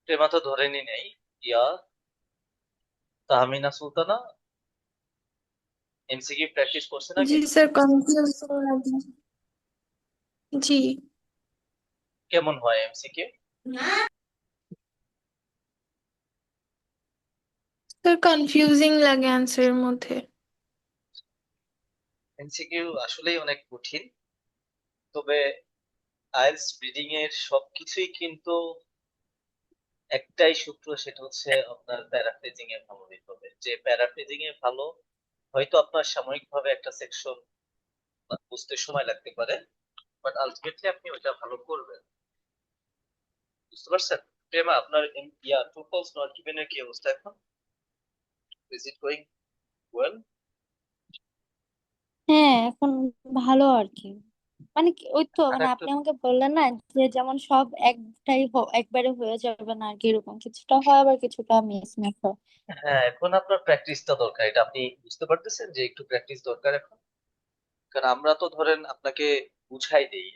প্রেমা তো ধরেনি নেই। ইয়া, তাহমিনা সুলতানা এমসিকিউ প্র্যাকটিস করছে জি নাকি? স্যার, কনফিউজ লাগে। জি কেমন হয় এমসিকিউ? স্যার, কনফিউজিং লাগে অ্যান্সারের মধ্যে। এমসিকিউ আসলেই অনেক কঠিন। তবে আইএলটিএস রিডিং এর সবকিছুই কিন্তু একটাই সূত্র, সেটা হচ্ছে আপনার প্যারাফ্রেজিং এ ভালো হইতে হবে। যে প্যারাফ্রেজিং এ ভালো, হয়তো আপনার সাময়িকভাবে একটা সেকশন বুঝতে সময় লাগতে পারে, বাট আলটিমেটলি আপনি ওইটা ভালো করবেন। বুঝতে পারছেন? প্রেমা, আপনার ট্রু ফলস নট গিভেন এর কি অবস্থা এখন? Is it going well? হ্যাঁ, এখন ভালো আর কি। মানে ওই তো আর মানে একটু, আপনি আমাকে বললেন না যে যেমন সব একবারে হয়ে যাবে না আর কি, এরকম কিছুটা হয় আবার কিছুটা মিসম্যাচ হয়। হ্যাঁ, এখন আপনার প্র্যাকটিসটা দরকার, এটা আপনি বুঝতে পারতেছেন যে একটু প্র্যাকটিস দরকার এখন। কারণ আমরা তো ধরেন আপনাকে বুঝাই দেই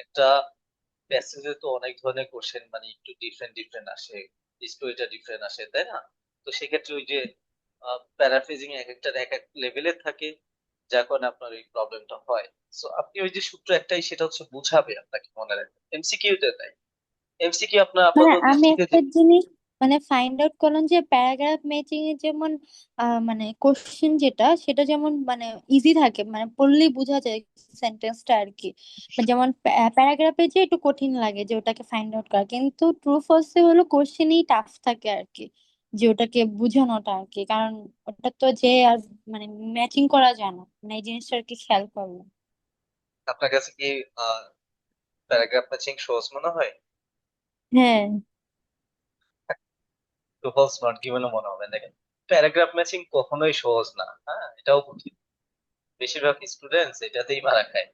একটা প্যাসেজে তো অনেক ধরনের কোশ্চেন, মানে একটু ডিফারেন্ট ডিফারেন্ট আসে, স্টোরিটা ডিফারেন্ট আসে, তাই না? তো সেক্ষেত্রে ওই যে প্যারাফ্রেজিং এক একটার এক এক লেভেলের থাকে, যার কারণে আপনার এই প্রবলেমটা হয়। সো আপনি ওই যে সূত্র একটাই, সেটা হচ্ছে বুঝাবে আপনাকে, মনে রাখবেন। এমসিকিউ তে তাই, এমসিকিউ আপনার মানে আপাতত আমি দৃষ্টিতে যে, একটা জিনিস মানে ফাইন্ড আউট করলাম যে প্যারাগ্রাফ ম্যাচিং এ যেমন মানে কোশ্চেন যেটা সেটা যেমন মানে ইজি থাকে, মানে পড়লেই বোঝা যায় সেন্টেন্সটা আর কি। মানে যেমন প্যারাগ্রাফে যে একটু কঠিন লাগে যে ওটাকে ফাইন্ড আউট করা, কিন্তু ট্রু ফলসে হলো কোশ্চেনই টাফ থাকে আর কি, যে ওটাকে বোঝানোটা আর কি। কারণ ওটা তো যে আর মানে ম্যাচিং করা যায় না, মানে এই জিনিসটা আর কি খেয়াল করলাম। আপনার কাছে কি প্যারাগ্রাফ ম্যাচিং সহজ মনে হয়? হ্যাঁ। ট্রু ফলস নট গিভেন মনে হবে, দেখেন প্যারাগ্রাফ ম্যাচিং কখনোই সহজ না, হ্যাঁ এটাও কঠিন। বেশিরভাগ স্টুডেন্টস এটাতেই মারা খায়।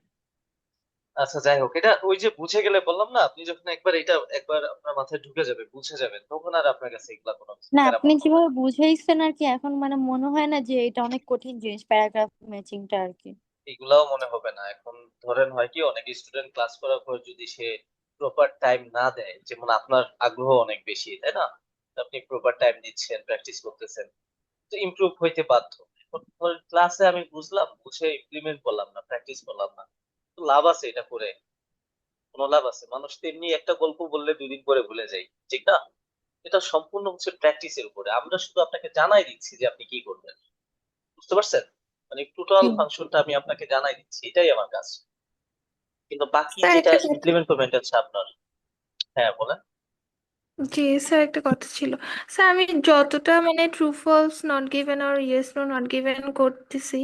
আচ্ছা, যাই হোক, এটা ওই যে বুঝে গেলে বললাম না, আপনি যখন একবার এটা একবার আপনার মাথায় ঢুকে যাবে, বুঝে যাবেন, তখন আর আপনার কাছে এগুলা কোনো না, প্যারা আপনি মনে হবে যেভাবে না। বুঝাইছেন আর কি, এখন মানে মনে হয় না যে এটা অনেক কঠিন জিনিস প্যারাগ্রাফ ম্যাচিংটা আর কি। এগুলাও মনে হবে না এখন। ধরেন হয় কি, অনেক স্টুডেন্ট ক্লাস করার পর যদি সে প্রপার টাইম না দেয়, যেমন আপনার আগ্রহ অনেক বেশি, তাই না? তো আপনি প্রপার টাইম দিচ্ছেন, প্র্যাকটিস করতেছেন, তো ইমপ্রুভ হইতে বাধ্য। এখন ক্লাসে আমি বুঝলাম, বুঝে ইমপ্লিমেন্ট করলাম না, প্র্যাকটিস করলাম না, তো লাভ আছে এটা করে? কোনো লাভ আছে? মানুষ তেমনি একটা গল্প বললে 2 দিন পরে ভুলে যায়, ঠিক না? এটা সম্পূর্ণ হচ্ছে প্র্যাকটিসের উপরে। আমরা শুধু আপনাকে জানাই দিচ্ছি যে আপনি কি করবেন। বুঝতে পারছেন? মানে টোটাল হুম। ফাংশনটা আমি আপনাকে জানাই দিচ্ছি, এটাই আমার কাজ। কিন্তু বাকি স্যার, যেটা একটা কথা। ইমপ্লিমেন্ট করবেন এটা হচ্ছে আপনার। হ্যাঁ, বলেন। জি স্যার, একটা কথা ছিল। স্যার, আমি যতটা মানে ট্রু ফলস নট গিভেন আর ইয়েস নো নট গিভেন করতেছি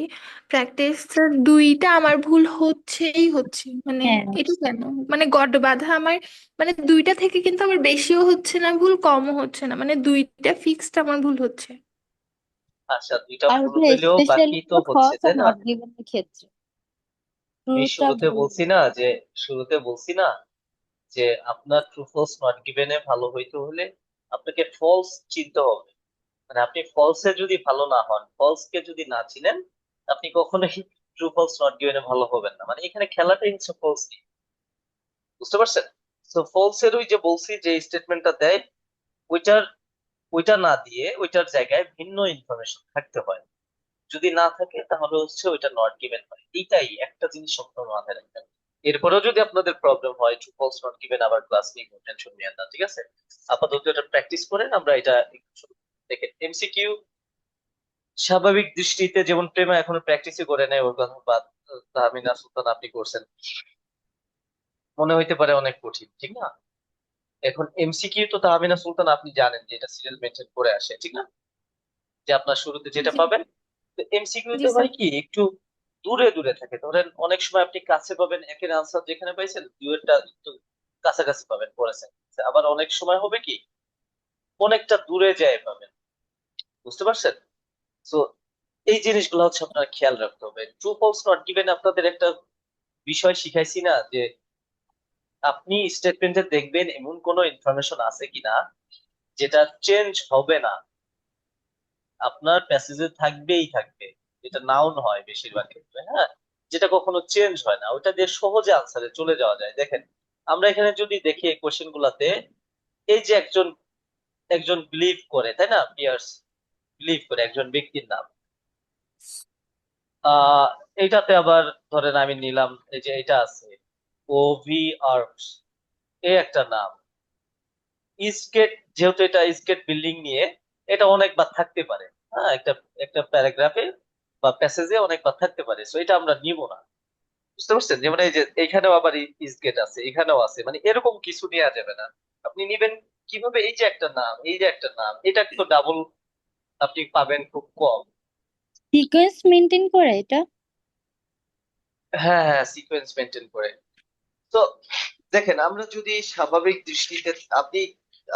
প্র্যাকটিস, স্যার দুইটা আমার ভুল হচ্ছেই হচ্ছে। মানে হ্যাঁ। এটা কেন? মানে গড বাঁধা আমার, মানে দুইটা থেকে কিন্তু আমার বেশিও হচ্ছে না ভুল, কমও হচ্ছে না, মানে দুইটা ফিক্সড আমার ভুল হচ্ছে। আচ্ছা, দুইটা আর ভুল ওটা হইলেও স্পেশালি বাকি তো তো হচ্ছে, ফলস আর তাই না? নট গিভেন এর ক্ষেত্রে আমি ট্রুটা শুরুতে ভুল। বলছি না যে, শুরুতে বলছি না যে আপনার ট্রু ফলস নট গিভেনে ভালো হইতে হলে আপনাকে ফলস চিনতে হবে। মানে আপনি ফলসে যদি ভালো না হন, ফলস কে যদি না চিনেন, আপনি কখনোই ট্রু ফলস নট গিভেনে ভালো হবেন না। মানে এখানে খেলাটাই হচ্ছে ফলস নিয়ে। বুঝতে পারছেন? তো ফলস এর ওই যে বলছি যে স্টেটমেন্টটা দেয়, ওইটার ওইটা না দিয়ে ওইটার জায়গায় ভিন্ন ইনফরমেশন থাকতে হয়। যদি না থাকে তাহলে হচ্ছে ওইটা নট গিভেন হয়। এইটাই একটা জিনিস সবসময় মাথায় রাখবেন। এরপরেও যদি আপনাদের প্রবলেম হয়, ট্রু ফলস নট গিভেন আবার ক্লাস নিয়ে টেনশন নিয়ে না, ঠিক আছে? আপাতত এটা প্র্যাকটিস করেন, আমরা এটা একটু শুরু করি। দেখেন এমসিকিউ স্বাভাবিক দৃষ্টিতে, যেমন প্রেমা এখনো প্র্যাকটিসই করে নাই, ওর কথা বাদ। তাহমিনা সুলতান আপনি করছেন, মনে হইতে পারে অনেক কঠিন, ঠিক না? এখন এমসিকিউ তো তাহমিনা সুলতান আপনি জানেন যে এটা সিরিয়াল মেনটেন করে আসে, ঠিক না? যে আপনার শুরুতে যেটা জি। পাবেন। তো এমসিকিউ জি তে স্যার। হয় কি, একটু দূরে দূরে থাকে। ধরেন অনেক সময় আপনি কাছে পাবেন, একের আনসার যেখানে পাইছেন দুয়েরটা একটু কাছাকাছি পাবেন, পড়েছেন। আবার অনেক সময় হবে কি, অনেকটা দূরে যায় পাবেন। বুঝতে পারছেন? তো এই জিনিসগুলো হচ্ছে আপনার খেয়াল রাখতে হবে। ট্রু ফলস নট গিভেন আপনাদের একটা বিষয় শিখাইছি না, যে আপনি স্টেটমেন্টে দেখবেন এমন কোনো ইনফরমেশন আছে কিনা যেটা চেঞ্জ হবে না, আপনার প্যাসেজে থাকবেই থাকবে। যেটা নাউন হয় বেশিরভাগ ক্ষেত্রে, হ্যাঁ, যেটা কখনো চেঞ্জ হয় না, ওইটা দিয়ে সহজে আনসারে চলে যাওয়া যায়। দেখেন আমরা এখানে যদি দেখি কোশ্চেন গুলাতে, এই যে একজন একজন বিলিভ করে, তাই না? পিয়ার্স বিলিভ করে একজন ব্যক্তির নাম। আহ এইটাতে আবার ধরেন আমি নিলাম, এই যে এটা আছে ওভি আর্কস, এই একটা নাম। ইস্টগেট, যেহেতু এটা ইস্টগেট বিল্ডিং নিয়ে, এটা অনেকবার থাকতে পারে। হ্যাঁ, একটা একটা প্যারাগ্রাফে বা প্যাসেজে অনেকবার থাকতে পারে, সো এটা আমরা নিব না। বুঝতে পারছেন? যেমন এই যে এখানেও আবার ইস্টগেট আছে, এখানেও আছে, মানে এরকম কিছু নেওয়া যাবে না। আপনি নিবেন কিভাবে? এই যে একটা নাম, এই যে একটা নাম, এটা তো ডাবল আপনি পাবেন খুব কম। সিকোয়েন্স মেনটেন করে এটা। হ্যাঁ হ্যাঁ, সিকোয়েন্স মেনটেন করে। তো দেখেন, আমরা যদি স্বাভাবিক দৃষ্টিতে, আপনি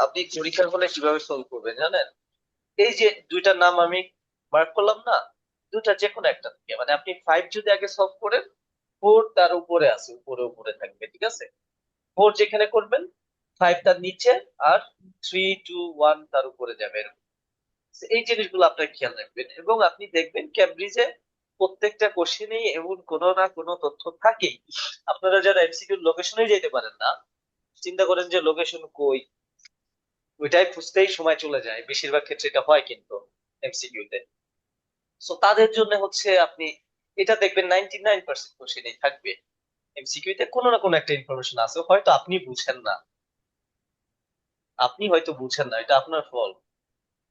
আপনি পরীক্ষার হলে কিভাবে সলভ করবেন জানেন? এই যে দুইটা নাম আমি মার্ক করলাম না, দুটা যে কোনো একটা থেকে, মানে আপনি 5 যদি আগে সলভ করেন, 4 তার উপরে আছে, উপরে উপরে থাকবে, ঠিক আছে? 4 যেখানে করবেন, 5 তার নিচে, আর 3 2 1 তার উপরে যাবে এরকম। So, এই জিনিসগুলো আপনার খেয়াল রাখবেন, এবং আপনি দেখবেন ক্যামব্রিজে প্রত্যেকটা কোশ্চেনেই এমন কোনো না কোনো তথ্য থাকে। আপনারা যারা এমসিকিউ লোকেশনে যেতে পারেন না, চিন্তা করেন যে লোকেশন কই, ওইটাই খুঁজতেই সময় চলে যায়, বেশিরভাগ ক্ষেত্রে এটা হয় কিন্তু এমসিকিউ তে। সো তাদের জন্য হচ্ছে আপনি এটা দেখবেন 99% কোশ্চেনেই থাকবে, এমসিকিউ তে কোনো না কোনো একটা ইনফরমেশন আছে, হয়তো আপনি বুঝেন না, আপনি হয়তো বুঝেন না, এটা আপনার ফল,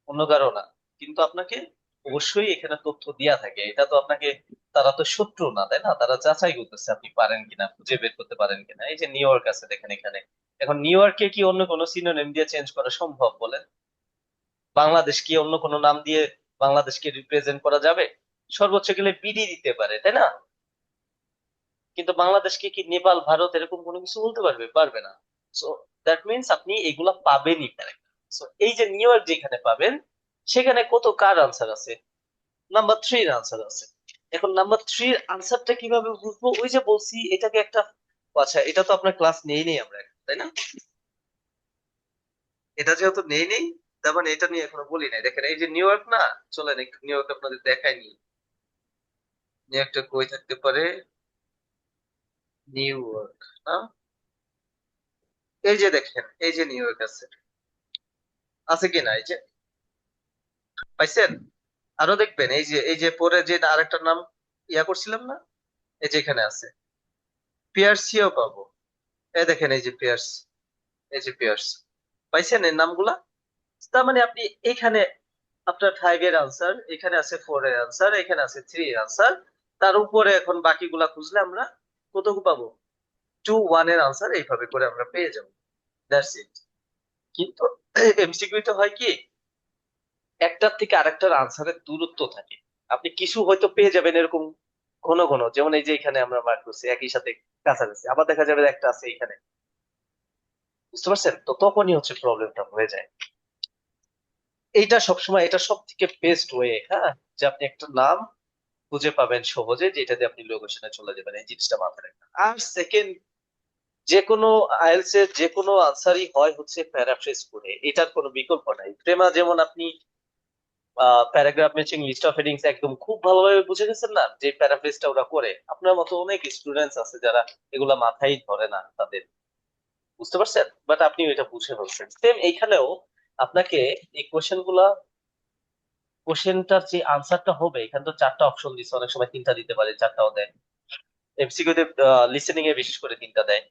অন্য কারো না। কিন্তু আপনাকে অবশ্যই এখানে তথ্য দেয়া থাকে, এটা তো আপনাকে, তারা তো শত্রু না, তাই না? তারা যাচাই করতেছে আপনি পারেন কিনা, খুঁজে বের করতে পারেন কিনা। এই যে নিউ ইয়র্ক আছে দেখেন এখানে, এখন নিউ ইয়র্ককে কি অন্য কোনো সিনোনিম দিয়ে চেঞ্জ করা সম্ভব বলেন? বাংলাদেশ কি অন্য কোনো নাম দিয়ে বাংলাদেশকে রিপ্রেজেন্ট করা যাবে? সর্বোচ্চ গেলে বিডি দিতে পারে, তাই না? কিন্তু বাংলাদেশকে কি নেপাল, ভারত এরকম কোনো কিছু বলতে পারবে? পারবে না। সো দ্যাট মিনস আপনি এগুলা পাবেনই correct। সো এই যে নিউ ইয়র্ক যেখানে পাবেন, সেখানে কত কার আনসার আছে? নাম্বার 3 এর আনসার আছে। এখন নাম্বার 3 এর আনসারটা কিভাবে বুঝবো? ওই যে বলছি এটাকে একটা, আচ্ছা এটা তো আপনার ক্লাস নেই আমরা এখন, তাই না? এটা যেহেতু নেই, তার মানে এটা নিয়ে এখনো বলি নাই। দেখেন এই যে নিউ ইয়র্ক না, চলেন একটু নিউ ইয়র্ক আপনাদের দেখাইনি। নিউ ইয়র্কটা কই থাকতে পারে? নিউ ইয়র্ক না, এই যে দেখেন, এই যে নিউ ইয়র্ক আছে, আছে কিনা? এই যে পাইছেন? আরো দেখবেন, এই যে পরে যে আরেকটা নাম ইয়া করছিলাম না, এই যে এখানে আছে, পিয়ার্সিও পাবো। এই দেখেন এই যে পিয়ার্স, এই যে পিয়ার্স, পাইছেন এই নামগুলা? তার মানে আপনি এখানে আপনার 5 এর আনসার, এখানে আছে 4 এর আনসার, এখানে আছে 3 এর আনসার, তার উপরে এখন বাকিগুলা খুঁজলে আমরা কতটুকু পাবো? 2 1 এর আনসার, এইভাবে করে আমরা পেয়ে যাবো। That's it. কিন্তু এমসিকিউ তে হয় কি, একটার থেকে আরেকটার আনসারের দূরত্ব থাকে। আপনি কিছু হয়তো পেয়ে যাবেন এরকম ঘন ঘন, যেমন এই যে এখানে আমরা মার্ক করছি একই সাথে কাছাকাছি, আবার দেখা যাবে যে একটা আছে এখানে। বুঝতে পারছেন? তো তখনই হচ্ছে প্রবলেমটা হয়ে যায়। এইটা সবসময়, এটা সব থেকে বেস্ট ওয়ে, হ্যাঁ, যে আপনি একটা নাম খুঁজে পাবেন সহজে, যেটা দিয়ে আপনি লোকেশনে চলে যাবেন, এই জিনিসটা মাথায় রাখবেন। আর সেকেন্ড, যে কোনো আইএলটিএস এর যে কোনো আনসারই হয় হচ্ছে প্যারাফ্রেজ করে, এটার কোনো বিকল্প নাই। প্রেমা যেমন আপনি paragraph matching, list of headings একদম খুব ভালোভাবে বুঝে গেছেন না, যে প্যারাফ্রেজটা ওরা করে, আপনার মতো অনেক স্টুডেন্টস আছে যারা এগুলা মাথায় ধরে না তাদের। বুঝতে পারছেন? বাট আপনি এটা বুঝে ফেলছেন। সেম এইখানেও আপনাকে এই কোশ্চেনটার যে আনসারটা হবে, এখানে তো 4টা অপশন দিচ্ছে, অনেক সময় 3টা দিতে পারে, 4টাও দেয়। এমসিকিউ তে লিসেনিং এ বিশেষ করে 3টা দেয়,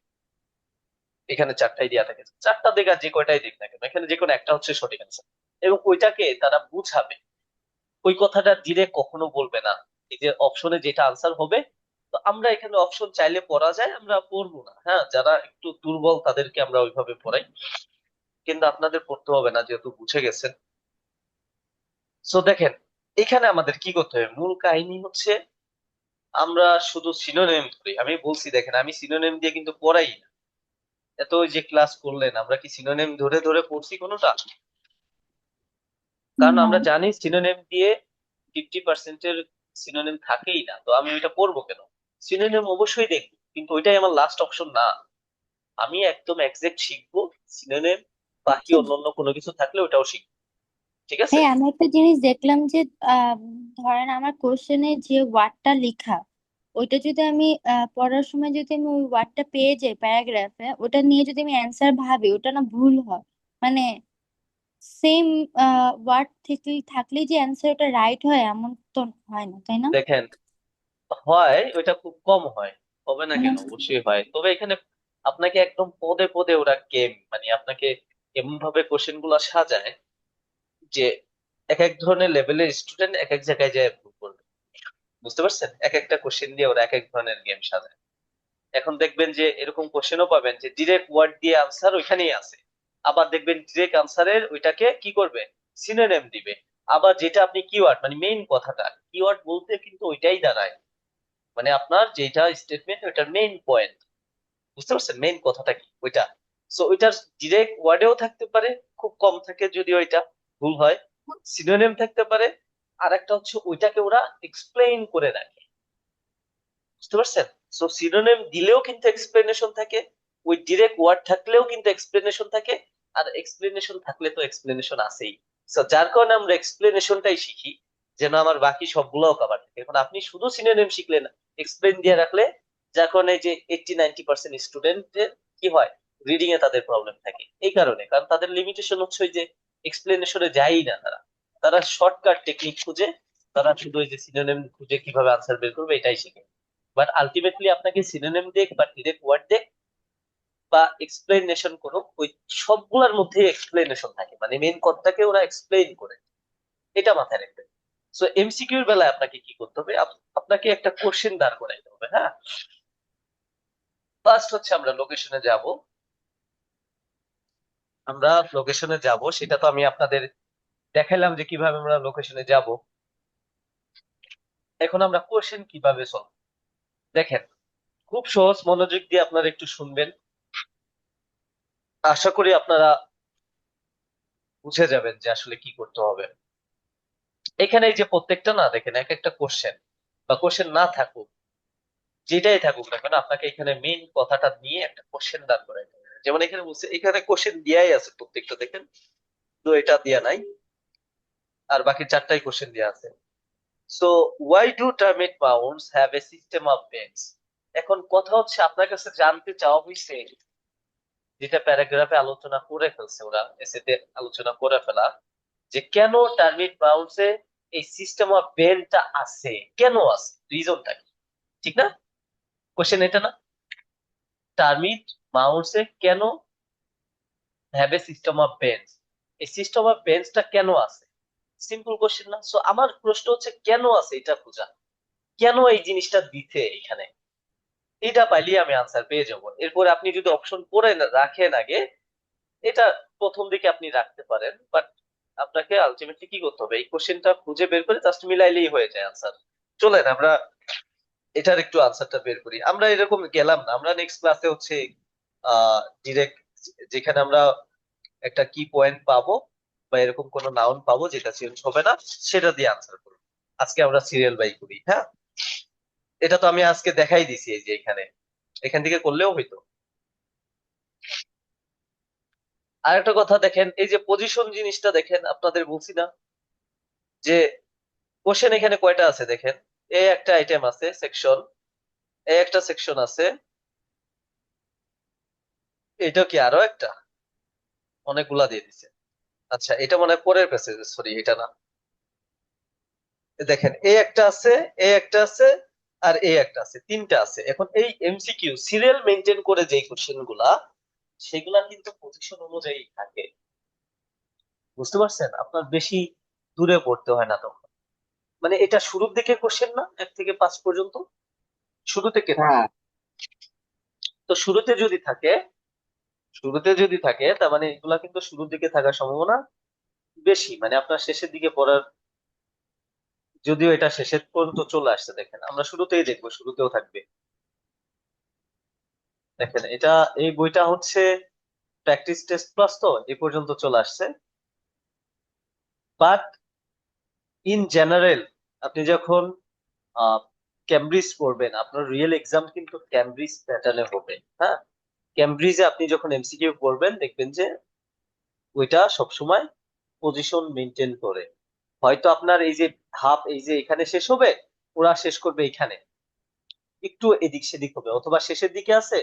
এখানে 4টাই দেওয়া থাকে। 4টা দিক আর যে কয়টাই দিক না কেন, এখানে যে কোনো একটা হচ্ছে সঠিক অ্যান্সার, এবং ওইটাকে তারা বুঝাবে। ওই কথাটা দিলে কখনো বলবে না এই যে অপশনে যেটা আনসার হবে। তো আমরা এখানে অপশন চাইলে পড়া যায়, আমরা পড়বো না, হ্যাঁ, যারা একটু দুর্বল তাদেরকে আমরা ওইভাবে পড়াই, কিন্তু আপনাদের পড়তে হবে না যেহেতু বুঝে গেছেন। সো দেখেন, এখানে আমাদের কি করতে হবে, মূল কাহিনী হচ্ছে আমরা শুধু সিনোনিম ধরি। আমি বলছি দেখেন, আমি সিনোনিম দিয়ে কিন্তু পড়াই না। এত ওই যে ক্লাস করলেন, আমরা কি সিনোনিম ধরে ধরে পড়ছি কোনোটা? কারণ না। আমরা জানি সিনোনিম দিয়ে 50% এর সিনোনিম থাকেই না, তো আমি ওইটা পড়বো কেন? সিনোনিম অবশ্যই দেখবো, কিন্তু ওইটাই আমার লাস্ট অপশন না। আমি একদম এক্সাক্ট শিখবো সিনোনিম, বাকি আচ্ছা অন্যান্য কোনো কিছু থাকলে ওটাও শিখবো। ঠিক আছে? ভাই, আমি একটা জিনিস দেখলাম যে আহ, ধরেন আমার কোশ্চেনে যে ওয়ার্ডটা লেখা, ওইটা যদি আমি পড়ার সময় যদি আমি ওই ওয়ার্ডটা পেয়ে যাই প্যারাগ্রাফে, ওটা নিয়ে যদি আমি অ্যান্সার ভাবি, ওটা না ভুল হয়। মানে সেম ওয়ার্ড থাকলেই যে অ্যান্সার ওটা রাইট হয় এমন তো হয় না, তাই না? দেখেন, হয়, ওইটা খুব কম হয়। হবে না মানে কেন? অবশ্যই হয়। তবে এখানে আপনাকে একদম পদে পদে ওরা গেম, মানে আপনাকে এমন ভাবে কোশ্চেন গুলা সাজায় যে এক এক ধরনের লেভেলের স্টুডেন্ট এক এক জায়গায় যায় ভুল করবে। বুঝতে পারছেন? এক একটা কোশ্চেন দিয়ে ওরা এক এক ধরনের গেম সাজায়। এখন দেখবেন যে এরকম কোশ্চেনও পাবেন যে ডিরেক্ট ওয়ার্ড দিয়ে আনসার ওইখানেই আছে। আবার দেখবেন ডিরেক্ট আনসারের ওইটাকে কি করবে, সিনোনিম দিবে। আবার যেটা আপনি কিওয়ার্ড, মানে মেইন কথাটা, কিওয়ার্ড বলতে কিন্তু ওইটাই দাঁড়ায়, মানে আপনার যেটা স্টেটমেন্ট ওইটার মেইন পয়েন্ট। বুঝতে পারছেন মেইন কথাটা কি ওইটা? সো ওইটার ডিরেক্ট ওয়ার্ডেও থাকতে পারে, খুব কম থাকে যদি ওইটা ভুল হয়, সিনোনিম থাকতে পারে। আর একটা হচ্ছে ওইটাকে ওরা এক্সপ্লেইন করে রাখে। বুঝতে পারছেন? সো সিনোনিম দিলেও কিন্তু এক্সপ্লেনেশন থাকে, ওই ডিরেক্ট ওয়ার্ড থাকলেও কিন্তু এক্সপ্লেনেশন থাকে। আর এক্সপ্লেনেশন থাকলে তো এক্সপ্লেনেশন আছেই। সো যার কারণে আমরা এক্সপ্লেনেশনটাই শিখি, যেন আমার বাকি সবগুলোও কভার থাকে। এখন আপনি শুধু সিনোনিম শিখলেন, এক্সপ্লেন দিয়ে রাখলে, যার কারণে যে 80-90% স্টুডেন্টের কি হয়, রিডিং এ তাদের প্রবলেম থাকে। এই কারণে, কারণ তাদের লিমিটেশন হচ্ছে ওই যে এক্সপ্লেনেশনে যায়ই না তারা, তারা শর্টকাট টেকনিক খুঁজে, তারা শুধু ওই যে সিনোনিম খুঁজে কিভাবে আনসার বের করবে এটাই শিখে। বাট আলটিমেটলি আপনাকে সিনোনিম দেখ বা ডিরেক্ট ওয়ার্ড দেখ বা এক্সপ্লেনেশন করুক, ওই সবগুলোর মধ্যে এক্সপ্লেনেশন থাকে, মানে মেইন কথাটাকে ওরা এক্সপ্লেইন করে। এটা মাথায় রাখবেন। সো এমসিকিউর বেলায় আপনাকে কি করতে হবে, আপনাকে একটা কোশ্চেন দাঁড় করাইতে হবে। হ্যাঁ, ফার্স্ট হচ্ছে আমরা লোকেশনে যাব। আমরা লোকেশনে যাব, সেটা তো আমি আপনাদের দেখাইলাম যে কিভাবে আমরা লোকেশনে যাব। এখন আমরা কোশ্চেন কিভাবে সলভ, দেখেন, খুব সহজ। মনোযোগ দিয়ে আপনারা একটু শুনবেন, আশা করি আপনারা বুঝে যাবেন যে আসলে কি করতে হবে। এখানে এই যে প্রত্যেকটা না, দেখেন, এক একটা কোশ্চেন বা কোশ্চেন না থাকুক, যেটাই থাকুক না কেন, আপনাকে এখানে মেইন কথাটা নিয়ে একটা কোশ্চেন দাঁড় করাইতে হবে। যেমন এখানে বলছে, এখানে কোশ্চেন দিয়াই আছে প্রত্যেকটা, দেখেন, তো এটা দেয়া নাই, আর বাকি চারটাই কোশ্চেন দেয়া আছে। So why do termite bounds have a system of bends. এখন কথা হচ্ছে আপনার কাছে জানতে চাওয়া হয়েছে, যেটা প্যারাগ্রাফে আলোচনা করে ফেলছে ওরা, এসেতে আলোচনা করে ফেলা, যে কেন টার্মিট বাউন্ডসে এই সিস্টেম অফ বেন্ডটা আছে, কেন আছে, রিজনটা কি? ঠিক না? কোশ্চেন এটা না, টার্মিট বাউন্ডসে কেন হ্যাভ এ সিস্টেম অফ বেন্ডস, এই সিস্টেম অফ বেন্ডসটা কেন আছে? সিম্পল কোশ্চেন না? সো আমার প্রশ্ন হচ্ছে কেন আছে এটা খোঁজা, কেন এই জিনিসটা দিতে এখানে, এটা পাইলেই আমি আনসার পেয়ে যাব। এরপরে আপনি যদি অপশন করে রাখেন আগে, এটা প্রথম দিকে আপনি রাখতে পারেন, বাট আপনাকে আলটিমেটলি কি করতে হবে, এই কোশ্চেনটা খুঁজে বের করে জাস্ট মিলাইলেই হয়ে যায় আনসার। চলেন আমরা এটার একটু আনসারটা বের করি। আমরা এরকম গেলাম না, আমরা নেক্সট ক্লাসে হচ্ছে ডিরেক্ট, যেখানে আমরা একটা কি পয়েন্ট পাবো বা এরকম কোনো নাউন পাবো যেটা চেঞ্জ হবে না, সেটা দিয়ে আনসার করবো। আজকে আমরা সিরিয়াল বাই করি। হ্যাঁ, এটা তো আমি আজকে দেখাই দিছি, এই যে এখানে, এখান থেকে করলেও হইতো। আর একটা কথা দেখেন, এই যে পজিশন জিনিসটা দেখেন, আপনাদের বলছি না যে কোশ্চেন এখানে কয়টা আছে দেখেন, এ একটা আইটেম আছে সেকশন, এ একটা সেকশন আছে, এটা কি আরো একটা, অনেকগুলা দিয়ে দিছে। আচ্ছা, এটা মনে হয় পরের প্যাসেজ, সরি এটা না। দেখেন, এ একটা আছে, এ একটা আছে, আর এ একটা আছে, তিনটা আছে। এখন এই এমসিকিউ সিরিয়াল মেনটেন করে যে কোশ্চেন গুলা, সেগুলা কিন্তু পজিশন অনুযায়ী থাকে। বুঝতে পারছেন? আপনার বেশি দূরে পড়তে হয় না তখন। মানে এটা শুরুর দিকে কোশ্চেন না, 1 থেকে 5 পর্যন্ত শুরু থেকে থাকে। হ্যাঁ, তো শুরুতে যদি থাকে তার মানে এগুলা কিন্তু শুরুর দিকে থাকার সম্ভাবনা বেশি, মানে আপনার শেষের দিকে পড়ার, যদিও এটা শেষের পর্যন্ত চলে আসছে, দেখেন আমরা শুরুতেই দেখবো, শুরুতেও থাকবে। দেখেন, এটা, এই বইটা হচ্ছে প্র্যাকটিস টেস্ট প্লাস, তো এই পর্যন্ত চলে আসছে। বাট ইন জেনারেল, আপনি যখন ক্যামব্রিজ পড়বেন, আপনার রিয়েল এক্সাম কিন্তু ক্যামব্রিজ প্যাটার্নে হবে। হ্যাঁ, ক্যামব্রিজে আপনি যখন এমসিকিউ পড়বেন দেখবেন যে ওইটা সবসময় পজিশন মেনটেন করে। হয়তো আপনার এই যে হাফ, এই যে এখানে শেষ হবে, ওরা শেষ করবে এখানে, একটু এদিক সেদিক হবে, অথবা শেষের দিকে আছে,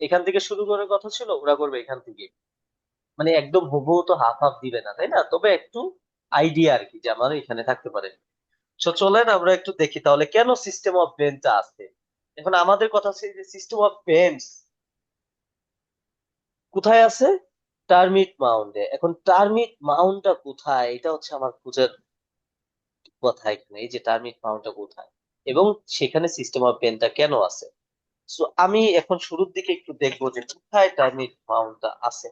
এখান থেকে শুরু করার কথা ছিল, ওরা করবে এখান থেকে। মানে একদম হুবহু তো হাফ হাফ দিবে না, তাই না? তবে একটু আইডিয়া আর কি যে আমার এখানে থাকতে পারে। তো চলেন আমরা একটু দেখি তাহলে কেন সিস্টেম অফ বেন্ডটা আছে। এখন আমাদের কথা হচ্ছে যে সিস্টেম অফ বেন্ডস কোথায় আছে? টার্মিট মাউন্টে। এখন টার্মিট মাউন্টটা কোথায়, এটা হচ্ছে আমার খুঁজে কথা এখানে, এই যে টার্মিট মাউন্টটা কোথায় এবং সেখানে সিস্টেম অফ বেন্ডটা কেন আছে। সো আমি এখন শুরুর দিকে একটু দেখবো যে কোথায় টার্মিট মাউন্টটা আছে।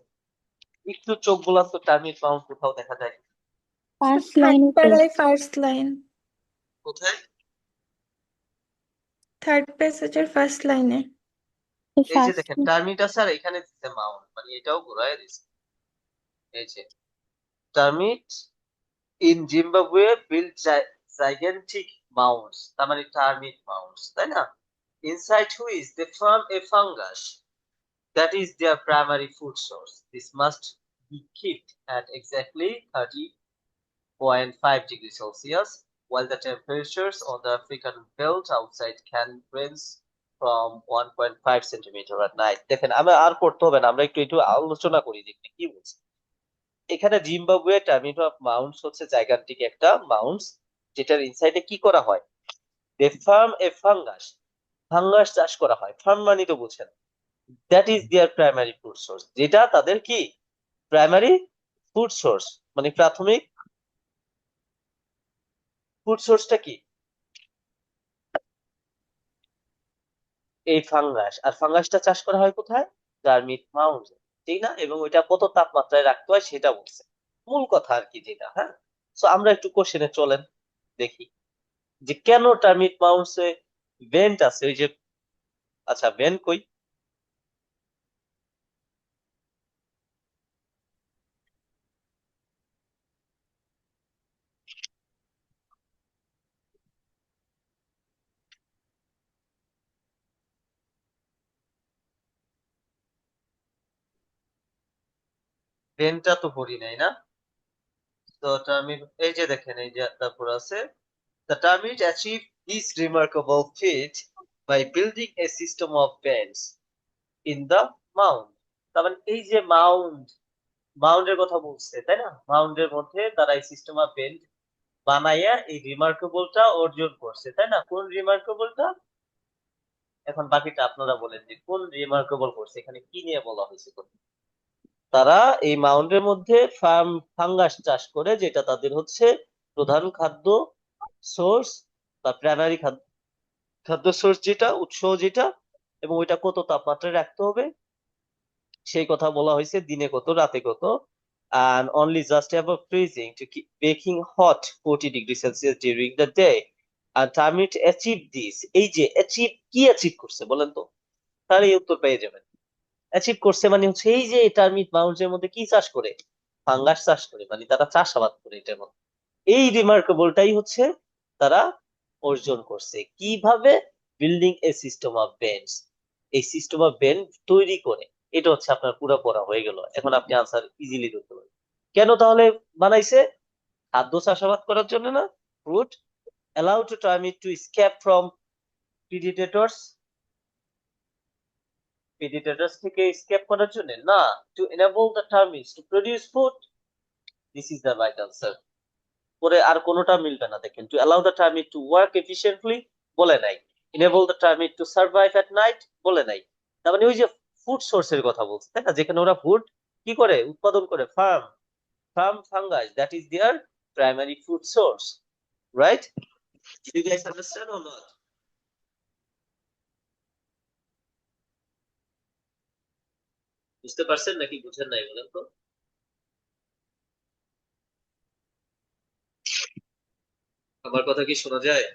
একটু চোখ বুলান তো, টার্মিট মাউন্ট কোথাও দেখা যায়? ফার্স্ট থার্ড লাইনে তো। প্যারায় ফার্স্ট লাইন, কোথায়? থার্ড প্যাসেজের ফার্স্ট লাইনে। এই যে ফার্স্ট। দেখেন টার্মিট আছে আর এখানে দিচ্ছে মাউন্ট, মানে এটাও ঘোরায় দিচ্ছে। এই যে termite in Zimbabwe build gigantic mounds, তার মানে টার্মিট মাউন্টস, তাই না? Inside which they form a fungus that is their primary food source. This must be kept at exactly 30.5 degrees Celsius, while the temperatures on the African belt outside can range from 1.5 centimeter at night. দেখেন আমরা আর পড়তে হবে না, আমরা একটু একটু আলোচনা করি যে এখানে কি বলছে। এখানে জিম্বাবুয়ে টার্মিট অফ মাউন্টস হচ্ছে জায়গান্টিক একটা মাউন্টস, যেটার ইনসাইডে কি করা হয়? দে ফার্ম এ ফাঙ্গাস, ফাঙ্গাস চাষ করা হয়। ফার্ম মানে তো বুঝেন, that is there primary food source, যেটা তাদের কি প্রাইমারি ফুড সোর্স, মানে প্রাথমিক ফুড সোর্সটা কি? এই ফাঙ্গাস। আর ফাঙ্গাসটা চাষ করা হয় কোথায়? টার্মিট মাউন্ট, ঠিক না? এবং ওইটা কত তাপমাত্রায় রাখতে হয় সেটা বলছে, মূল কথা আর কি যেটা। হ্যাঁ, তো আমরা একটু কোশ্চেনে চলেন দেখি যে কেন টার্মিট মাউন্টসে ভেন্ট আছে। ওই যে, আচ্ছা ভেন্ট কই? ভেন্টটা তো পড়ি নাই না। তো টার্মিট, এই যে দেখেন এই যে তারপর আছে the termite achieved this remarkable feat by building a system of vents in the mound. তার মানে এই যে মাউন্ডের কথা বলছে, তাই না? মাউন্ডের মধ্যে তারা এই সিস্টেম অফ ভেন্ট বানাইয়া এই রিমার্কেবলটা অর্জন করছে, তাই না? কোন রিমার্কেবলটা? এখন বাকিটা আপনারা বলেন যে কোন রিমার্কেবল করছে, এখানে কি নিয়ে বলা হয়েছে। তারা এই মাউন্টের মধ্যে ফাঙ্গাস চাষ করে, যেটা তাদের হচ্ছে প্রধান খাদ্য সোর্স বা প্রাইমারি খাদ্য সোর্স, যেটা উৎস যেটা, এবং ওইটা কত তাপমাত্রায় রাখতে হবে সেই কথা বলা হয়েছে, দিনে কত রাতে কত, and only just above freezing to keep baking hot 40 degrees Celsius during the day. And termite achieve this, এই যে অ্যাচিভ, কি অ্যাচিভ করছে বলেন তো, তাহলে এই উত্তর পেয়ে যাবেন। অ্যাচিভ করছে মানে হচ্ছে এই যে টার্মিট মাউন্টের মধ্যে কি চাষ করে? ফাঙ্গাস চাষ করে, মানে তারা চাষাবাদ করে এটার মধ্যে। এই রিমার্কেবলটাই হচ্ছে তারা অর্জন করছে কিভাবে? বিল্ডিং এ সিস্টেম অফ বেন্ডস, এই সিস্টেম অফ বেন্ড তৈরি করে। এটা হচ্ছে আপনার পুরো পড়া হয়ে গেল, এখন আপনি আনসার ইজিলি করতে পারেন। কেন তাহলে বানাইছে? খাদ্য চাষাবাদ করার জন্য না? Fruit allow to termite to escape from predators, predators থেকে স্কেপ করার জন্য না, to enable the termites to produce food. This is the right answer. পরে আর কোনোটা মিলবে না, দেখেন। To allow the termite to work efficiently বলে নাই, enable the termite to survive at night বলে নাই। তার মানে ওই যে ফুড সোর্সের কথা বলছে, তাই না? যেখানে ওরা ফুড কি করে উৎপাদন করে, farm fungus, that is there primary food source, right? Did you guys understand or not? বুঝতে পারছেন নাকি বুঝেন নাই বলেন তো? আমার কথা কি শোনা যায়?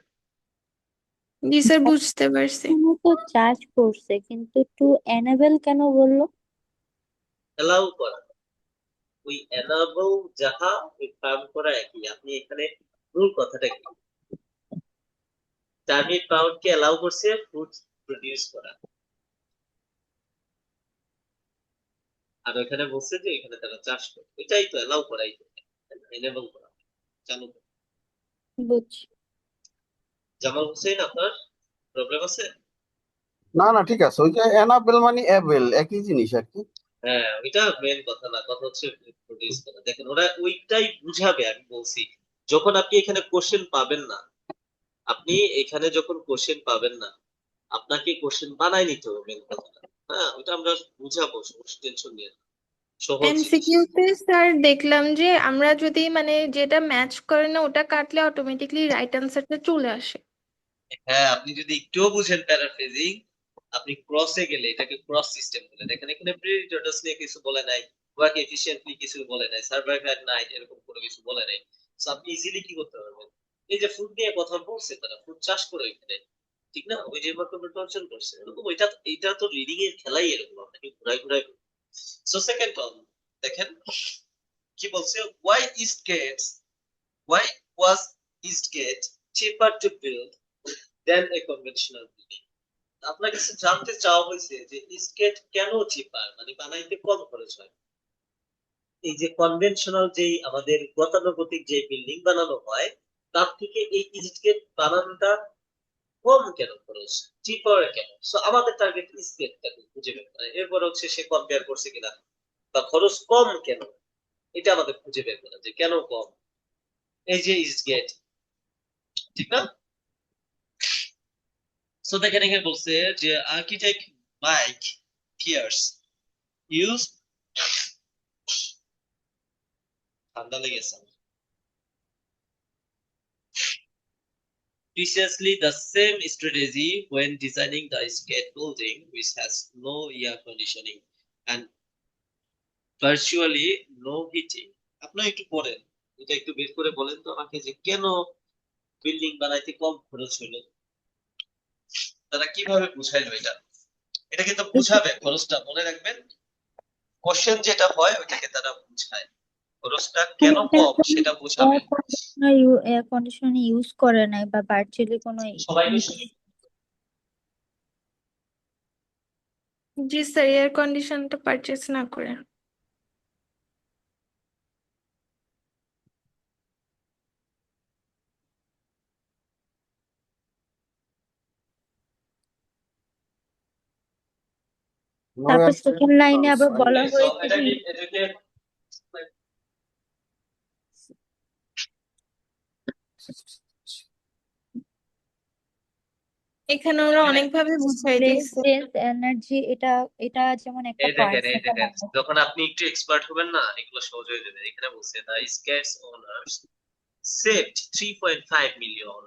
জি স্যার, বুঝতে পারছি। এখানে তো চাষ করছে, কিন্তু টু এনেবল কেন বললো? অ্যালাউ করা, ওই এনাবল যাহা ওই ফার্ম করা একই। আপনি এখানে মূল কথাটা কি? টার্মিট পাউন্ডকে অ্যালাউ করছে ফুড প্রডিউস করা, আর ওখানে বলছে যে এখানে তারা চাষ করে, এটাই তো অ্যালাউ করাই তো, এনেবল করা, চালু করা। বুঝছি। জামাল হোসেন, আপনার প্রবলেম আছে? না না, ঠিক আছে। ওই যে অ্যানাবেল মানে অ্যাবেল, একই জিনিস আর কি। হ্যাঁ, ওইটা মেন কথা না, কথা হচ্ছে প্রডিউস করা। দেখেন ওরা ওইটাই বুঝাবে, আমি বলছি যখন আপনি এখানে কোশ্চেন পাবেন না, আপনি এখানে যখন কোশ্চেন পাবেন না, আপনাকে কোশ্চেন বানাই নিতে হবে, মেন কথাটা। হ্যাঁ, ওটা আমরা বুঝাবো, সমস্যা, টেনশন নিয়ে না। সহজ জিনিস। এমসিকিউতে স্যার দেখলাম যে আমরা যদি মানে যেটা ম্যাচ করে না ওটা কাটলে অটোমেটিকলি রাইট অ্যান্সারটা চলে আসে। হ্যাঁ, আপনি যদি একটুও বুঝেন প্যারাফ্রেজিং, আপনি ক্রসে গেলে এটাকে ক্রস সিস্টেম বলে। দেখেন এখানে প্রিডিকেটস নিয়ে কিছু বলে নাই, ওয়ার্ক এফিশিয়েন্টলি কিছু বলে নাই, সার্ভাইভ এট নাইট এরকম কোনো কিছু বলে নাই। সো আপনি ইজিলি কি করতে পারবেন, এই যে ফুড নিয়ে কথা বলছে, তারা ফুড চাষ করে এখানে, ঠিক না, ওই যে মাধ্যমে অর্জন করছে এরকম। ওইটা এইটা তো রিডিং এর খেলাই এরকম, আপনাকে ঘুরাই ঘুরাই। সো সেকেন্ড টার্ম দেখেন কি বলছে, why Eastgate's, why was Eastgate cheaper to build than a conventional building? আপনার কাছে জানতে চাওয়া হয়েছে যে ইস্কেট কেন চিপার, মানে বানাইতে কম খরচ হয়। এই যে কনভেনশনাল যেই আমাদের গতানুগতিক যে বিল্ডিং বানানো হয়, তার থেকে এই ইস্কেট বানানোটা কম কেন খরচ, চিপার কেন? সো আমাদের টার্গেট ইস্কেটটাকে খুঁজে বের করা, এরপর হচ্ছে সে কম্পেয়ার করছে কিনা, বা খরচ কম কেন, এটা আমাদের খুঁজে বের করা যে কেন কম। এই যে ইস্কেট, ঠিক না? সো দেখেন এখানে বলছে যে আর্কিটেক্ট মাইক পিয়ার্স ইউজ, ঠান্ডা লেগেছে, precisely the same strategy when designing the skate building, which has no air conditioning and virtually no heating. আপনি একটু পড়েন, এটা একটু বের করে বলেন তো আমাকে যে কেন বিল্ডিং বানাইতে কম খরচ হলো, তারা কিভাবে বুঝাইলো এটা। এটা কিন্তু বুঝাবে, খরচটা মনে রাখবেন, কোশ্চেন যেটা হয় ওইটাকে তারা বুঝায়, খরচটা কেন কম সেটা বুঝাবে। এয়ার কন্ডিশনার ইউজ করে নাই বা ভার্চুয়ালি কোনো সবাই শুনি। জি স্যার, এয়ার কন্ডিশনটা পারচেস না করে। No তারপর answer. সেকেন্ড লাইনে আবার বলা সো হয়েছে এটা যে কি, এটাকে এখানে ওরা এখানে অনেকভাবে বুঝাই দিচ্ছে। লেস এনার্জি, এটা এটা যেমন একটা এই দেখেন, পয়েন্ট এই সেটা দেখেন, যখন আপনি একটু এক্সপার্ট হবেন না, এগুলো সহজ হয়ে যাবে। এখানে বলছে দা skates owners saved 3.5 million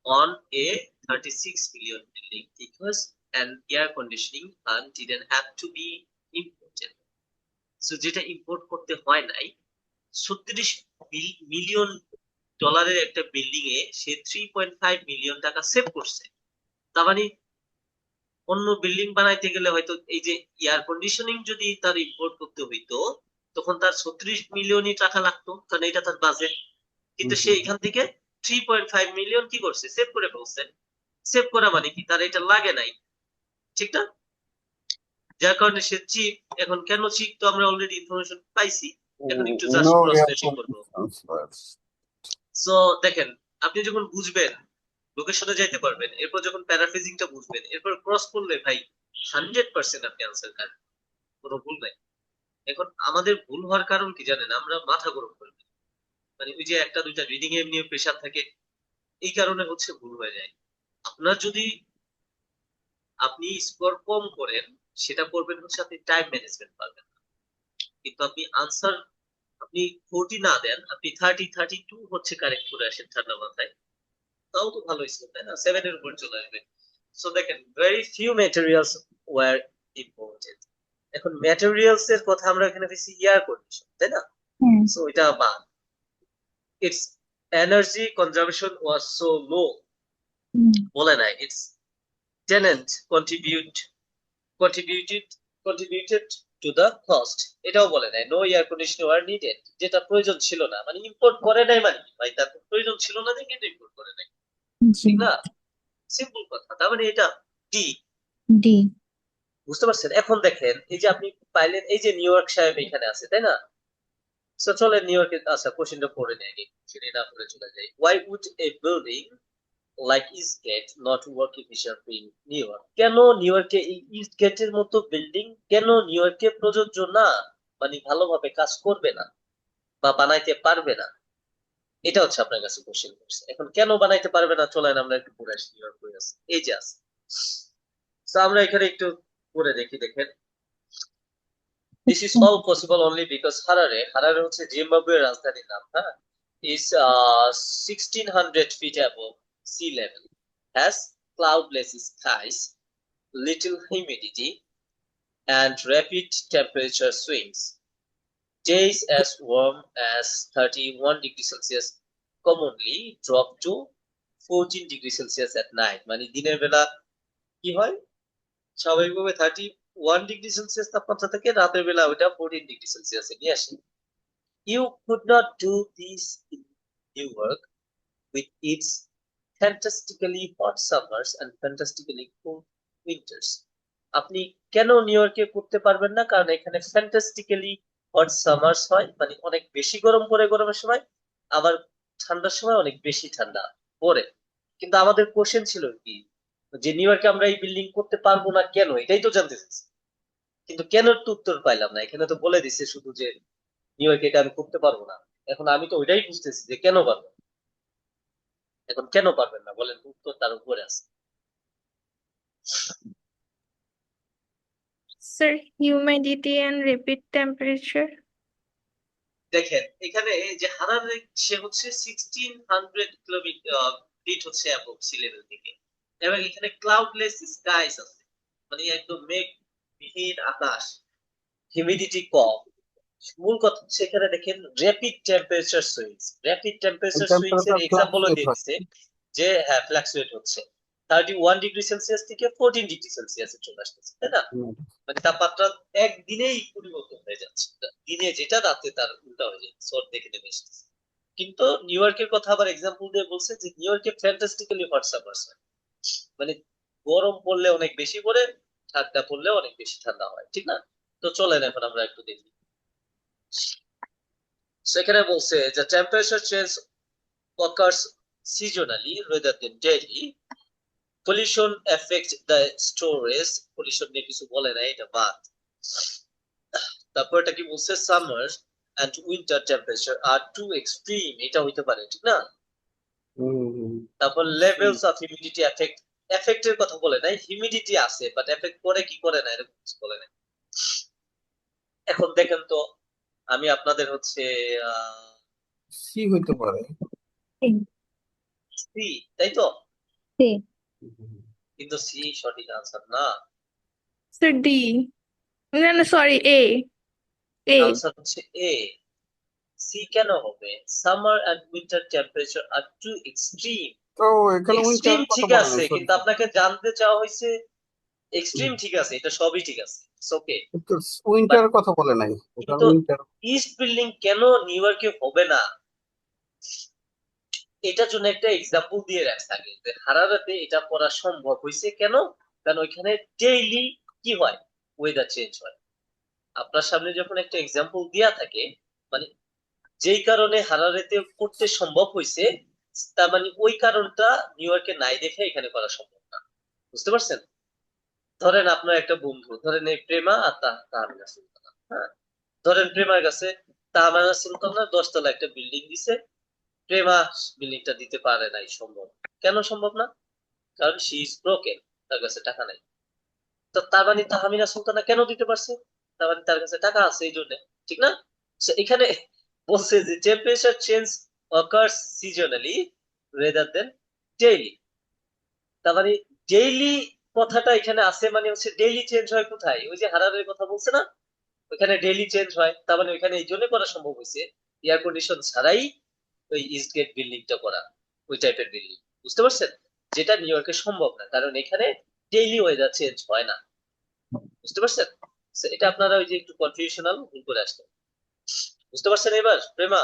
on a 36 million building because an air conditioning fan didn't have to be imported. So যেটা ইম্পোর্ট করতে হয় নাই, 36 মিলিয়ন ডলারের একটা বিল্ডিং এ সে 3.5 মিলিয়ন টাকা সেভ করছে। তার মানে অন্য বিল্ডিং বানাইতে গেলে হয়তো এই যে এয়ার কন্ডিশনিং যদি তার ইম্পোর্ট করতে হইতো, তখন তার 36 মিলিয়নই টাকা লাগতো, কারণ এটা তার বাজেট। কিন্তু সে এখান থেকে 3.5 মিলিয়ন কি করছে, সেভ করে ফেলছে। সেভ করা মানে কি, তার এটা লাগে নাই, ঠিক না? যার কারণে সে চিপ। এখন কেন চিপ তো আমরা অলরেডি ইনফরমেশন পাইছি, এখন একটু just No cross air matching করবো। conditioners first. সো দেখেন, আপনি যখন বুঝবেন, লোকেশনে যাইতে পারবেন, এরপর যখন প্যারাফ্রেজিংটা বুঝবেন, এরপর ক্রস করলে ভাই 100% আপনি আনসার পাবেন, কোনো ভুল নাই। এখন আমাদের ভুল হওয়ার কারণ কি জানেন, আমরা মাথা গরম করি, মানে ওই যে একটা দুইটা রিডিং এ নিয়ে প্রেশার থাকে, এই কারণে হচ্ছে ভুল হয়ে যায়। আপনার যদি আপনি স্কোর কম করেন, সেটা করবেন হচ্ছে আপনি টাইম ম্যানেজমেন্ট পারবেন না। কিন্তু আপনি আনসার আপনি 40 না দেন, আপনি 30 32 হচ্ছে কারেক্ট করে আসেন ঠান্ডা মাথায়, তাও তো ভালো ছিল, তাই না? 7 এর উপর চলে আসবে। সো দেখেন, very few materials were imported. এখন ম্যাটেরিয়ালস এর কথা আমরা এখানে বেশি এয়ার কন্ডিশন, তাই না? সো এটা বাদ। Its energy consumption was so low, বলে নাই its tenant contributed contributed to the cost, এটাও বলে নাই। No air conditioner were needed, যেটা প্রয়োজন ছিল না, মানে ইম্পোর্ট করে নাই, মানে ভাই তার প্রয়োজন ছিল না যে কিন্তু ইম্পোর্ট করে নাই, জি ঠিক না? সিম্পল কথা। তার মানে এটা ডি। ডি বুঝতে পারছেন? এখন দেখেন, এই যে আপনি পাইলেন, এই যে নিউ ইয়র্ক সাহেব এখানে আছে, তাই না? সো চলেন নিউ ইয়র্কে, আচ্ছা কোশ্চেনটা পড়ে নেই, সেটা না পড়ে চলে যাই। Why would a building like Eastgate not work efficient in New York? কেন নিউ ইয়র্কে এই ইস্টগেটের মতো বিল্ডিং কেন নিউ ইয়র্কে প্রযোজ্য না, মানে ভালোভাবে কাজ করবে না বা বানাইতে পারবে না? এটা হচ্ছে আপনার কাছে কোশ্চেন করছে। এখন কেন বানাইতে পারবে না, চলেন আমরা একটু পড়ে আসি। নিউ ইয়র্ক হয়ে আছে, এই যে আছে। তো আমরা এখানে একটু পড়ে দেখি, দেখেন। This is all possible only because Harare হচ্ছে জিম্বাবুয়ের রাজধানীর নাম, হ্যাঁ, is 1600 feet above sea level, has cloudless skies, little humidity, and rapid temperature swings. Days as warm as 31 degrees Celsius commonly drop to 14 degrees Celsius at night. মানে দিনের বেলা কি হয়, স্বাভাবিকভাবে 31 ডিগ্রি সেলসিয়াস তাপমাত্রা থাকে, রাতের বেলা ওইটা 14 ডিগ্রি সেলসিয়াসে নিয়ে আসে। You could not do this in New York with its fantastically hot summers and fantastically cold winters. আপনি কেন নিউ ইয়র্কে করতে পারবেন না? কারণ এখানে ফ্যান্টাস্টিক্যালি হট সামার্স হয়, মানে অনেক বেশি গরম পড়ে গরমের সময়, আবার ঠান্ডার সময় অনেক বেশি ঠান্ডা পড়ে। কিন্তু আমাদের কোশ্চেন ছিল কি, যে নিউ ইয়র্কে আমরা এই বিল্ডিং করতে পারবো না কেন, এটাই তো জানতে চাচ্ছি। কিন্তু কেন তো উত্তর পাইলাম না। এখানে তো বলে দিছে শুধু যে নিউ ইয়র্কে এটা আমি করতে পারবো না। এখন আমি তো ওইটাই বুঝতেছি যে কেন পারবো না। এখন কেন পারবেন না বলেন, উত্তর তার উপরে আছে। Sir humidity and rapid temperature. দেখেন এখানে যে হারারে, সে হচ্ছে 1600 ফিট হচ্ছে অ্যাবভ সি লেভেল থেকে, এবং এখানে ক্লাউডলেস স্কাইস আছে, মানে একদম মেঘবিহীন আকাশ, হিউমিডিটি কম। মূল কথা হচ্ছে এখানে দেখেন rapid temperature swings. Rapid temperature swings এর টেম্পারেচার এক্সাম্পলও ফ্লাকচুয়েট দিয়ে হয়। দিচ্ছে যে হ্যাঁ ফ্লাকচুয়েট হচ্ছে, 31 ডিগ্রি সেলসিয়াস থেকে 14 ডিগ্রি সেলসিয়াসে চলে আসতেছে, তাই না? হুম। মানে তাপমাত্রা একদিনেই পরিবর্তন হয়ে যাচ্ছে, দিনে যেটা রাতে তার উল্টা হয়ে যাচ্ছে, সর দেখে নেমে এসেছে। কিন্তু নিউ ইয়র্কের কথা আবার এক্সাম্পল দিয়ে বলছে যে নিউ ইয়র্কে ফ্যান্টাস্টিক্যালি হট সামার্স হয়, মানে গরম পড়লে অনেক বেশি পড়ে, ঠান্ডা পড়লে অনেক বেশি ঠান্ডা হয়, ঠিক না? তো চলেন এখন আমরা একটু দেখি। সেখানে বলছে যে temperature change occurs seasonally rather than daily. Pollution affects the storage. Pollution নিয়ে কিছু বলে না, এটা বাদ। তারপর এটা কি বলছে, summer and winter temperature are too extreme, এটা হইতে পারে, ঠিক না? হুম। তারপর লেভেলস অফ হিউমিডিটি এফেক্ট, এফেক্টের কথা বলে নাই, হিউমিডিটি আছে বাট এফেক্ট করে কি করে না এরকম কিছু বলে নাই। এখন দেখেন তো, আমি আপনাদের হচ্ছে সি হইতে পারে। সি, তাই তো? সি। কিন্তু সি সঠিক আনসার না। স্যার ডি, না না সরি এ, এ। আনসার হচ্ছে এ। সি কেন হবে? Summer and winter temperature are too extreme. তো এখানে এক্সট্রিম উইন্টারের কথা ঠিক বলে আছে, নাই, সরি। কিন্তু আপনাকে জানতে চাওয়া হয়েছে এক্সট্রিম ঠিক আছে, এটা সবই ঠিক আছে, ওকে। কিন্তু বাট উইন্টারের কথা বলে নাই, ওখানে কিন্তু উইন্টার। ইস্ট বিল্ডিং কেন নিউ ইয়র্কে হবে না, এটার জন্য একটা এক্সাম্পল দিয়ে রাখছে আগে, যে হারারাতে এটা করা সম্ভব হয়েছে কেন, কারণ ওইখানে ডেইলি কি হয়, ওয়েদার চেঞ্জ হয়। আপনার সামনে যখন একটা এক্সাম্পল দেয়া থাকে, মানে যেই কারণে হারারেতে করতে সম্ভব হয়েছে, তার মানে ওই কারণটা নিউ ইয়র্কে নাই দেখে এখানে করা সম্ভব না। বুঝতে পারছেন? ধরেন আপনার একটা বন্ধু, ধরেন এই প্রেমা আর তাহমিনা সুলতানা, হ্যাঁ, ধরেন প্রেমার কাছে তাহমিনা সুলতানা 10 তলা একটা বিল্ডিং দিছে, প্রেমা বিল্ডিংটা দিতে পারে নাই। সম্ভব কেন সম্ভব না? কারণ শি ইজ ব্রোকেন, তার কাছে টাকা নাই। তো তার মানে তাহমিনা সুলতানা কেন দিতে পারছে? তার মানে তার কাছে টাকা আছে এই জন্য, ঠিক না? So, এখানে বলছে যে temperature change occurs seasonally rather than daily। তার মানে ডেইলি কথাটা এখানে আছে, মানে হচ্ছে ডেইলি চেঞ্জ হয় কোথায়, ওই যে হারারের কথা বলছে না, ওইখানে ডেইলি চেঞ্জ হয়। তার মানে ওইখানে এই জন্য করা সম্ভব হয়েছে এয়ার কন্ডিশন ছাড়াই ওই ইস্টগেট বিল্ডিংটা করা, ওই টাইপের বিল্ডিং। বুঝতে পারছেন? যেটা নিউ ইয়র্কে সম্ভব না, কারণ এখানে ডেইলি ওয়েদার চেঞ্জ হয় না। বুঝতে পারছেন? So, এটা আপনারা ওই যে একটু কনফিউশনাল ভুল করে আসতেন। বুঝতে পারছেন এবার প্রেমা?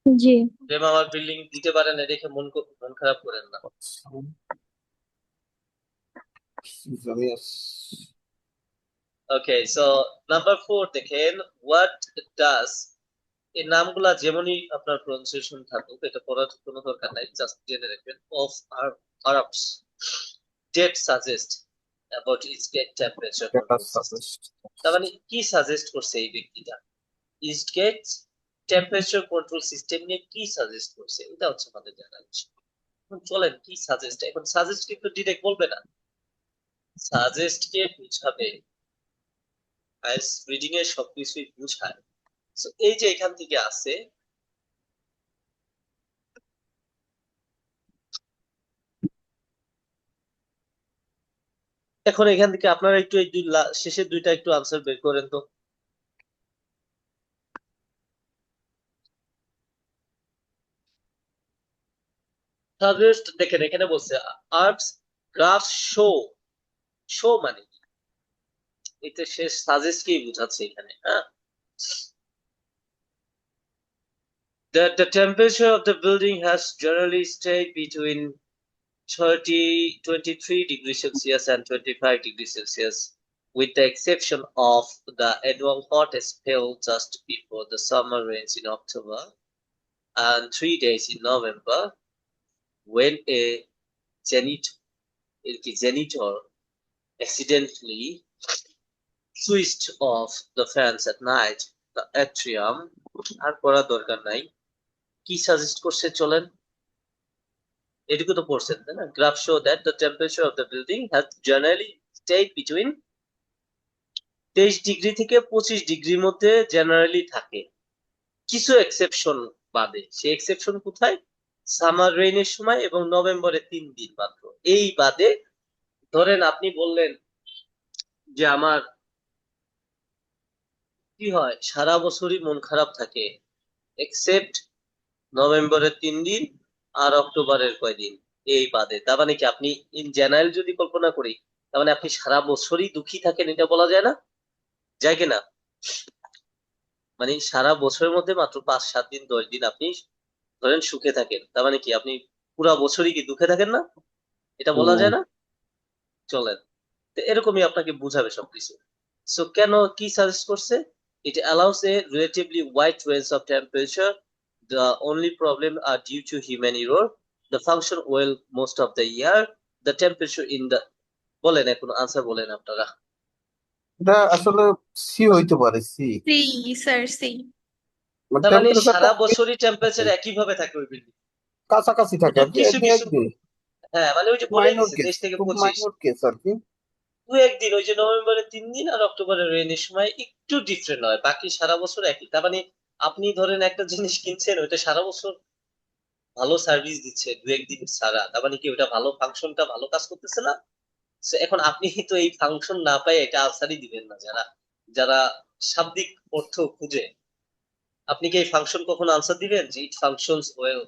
জি। প্রেমা আমার বিল্ডিং দিতে পারে না দেখে মন খারাপ করেন না। Okay, so number 4 দেখেন, what does এই নামগুলা যেমনই আপনার প্রনাউন্সিয়েশন থাকুক, এটা পড়ার কোনো দরকার নাই, জাস্ট জেনে রাখবেন। Of orbs date suggest about its gate temperature data control system. Suggest. তার মানে কি সাজেস্ট করছে এই ব্যক্তিটা? Eastgate temperature control system নিয়ে কি সাজেস্ট করছে, এটা হচ্ছে আমাদের জানার বিষয়। এখন চলেন কি সাজেস্ট, এখন সাজেস্ট কিন্তু ডিরেক্ট বলবে না, সাজেস্ট কে বুঝাবে, আইস রিডিং এর সবকিছুই বুঝায়। So, এই যে এখান থেকে আছে, এখন এখান থেকে আপনারা একটু এই শেষের দুইটা একটু আনসার বের করেন তো। সাজেস্ট দেখেন এখানে বলছে আর্টস গ্রাফ শো, শো মানে কি? এটা সে সাজেস্ট কেই বুঝাচ্ছে এখানে, হ্যাঁ। That the temperature of the building has generally stayed between 23 degrees Celsius and 25 degrees Celsius, with the exception of the annual hottest spell just before the summer rains in October and 3 days in November, when a janitor accidentally switched off the fans at night. The atrium আর পড়ার দরকার নাই। কি suggest করছে চলেন, এটুকু তো পড়ছেন তাই না? Graph show that the temperature of the building has generally stayed between 23 degree থেকে 25 ডিগ্রির মধ্যে জেনারেলি থাকে, কিছু এক্সেপশন বাদে। সেই এক্সেপশন কোথায়? সামার রেইনের সময় এবং নভেম্বরের 3 দিন মাত্র। এই বাদে ধরেন আপনি বললেন যে আমার কি হয়, সারা বছরই মন খারাপ থাকে এক্সেপ্ট নভেম্বরের 3 দিন আর অক্টোবরের কয়দিন, এই বাদে। তার মানে কি আপনি ইন জেনারেল যদি কল্পনা করি, তার মানে আপনি সারা বছরই দুঃখী থাকেন, এটা বলা যায় না? যায় কিনা? মানে সারা বছরের মধ্যে মাত্র 5 7 দিন 10 দিন আপনি ধরেন সুখে থাকেন, তার মানে কি আপনি পুরা বছরই কি দুঃখে থাকেন না? এটা বলা যায় না? চলেন, তো এরকমই আপনাকে বুঝাবে সবকিছু। সো কেন কি সাজেস্ট করছে? It allows a relatively wide range of temperature. The only problem are due to human error. The function well most of the year. The temperature in the বলেন, এখন আনসার বলেন আপনারা। এটা আসলে সি হইতে পারে, সি। C sir, C. তার মানে টেম্পারেচারটা সারা বছরই টেম্পারেচার একই ভাবে থাকে ওই বিল্ডিং। কাছাকাছি থাকে আর কি, কিছু দু কিছু, একদিন হ্যাঁ মানে ওই যে বলেই মাইনর দিছে কেস, 23 থেকে খুব 25, মাইনর কেস আর কি। 2 1 দিন, ওই যে নভেম্বরের 3 দিন আর অক্টোবরের রেনের সময় একটু ডিফারেন্ট হয়, বাকি সারা বছর একই। তার মানে আপনি ধরেন একটা জিনিস কিনছেন, ওইটা সারা বছর ভালো সার্ভিস দিচ্ছে, 2 1 দিন ছাড়া, তার মানে কি ওটা ভালো, ফাংশনটা ভালো কাজ করতেছে না? So, এখন আপনি তো এই ফাংশন না পাই এটা আনসারই দিবেন না, যারা যারা শাব্দিক অর্থ খুঁজে। আপনি কি এই ফাংশন কখনো আনসার দিবেন যে it functions well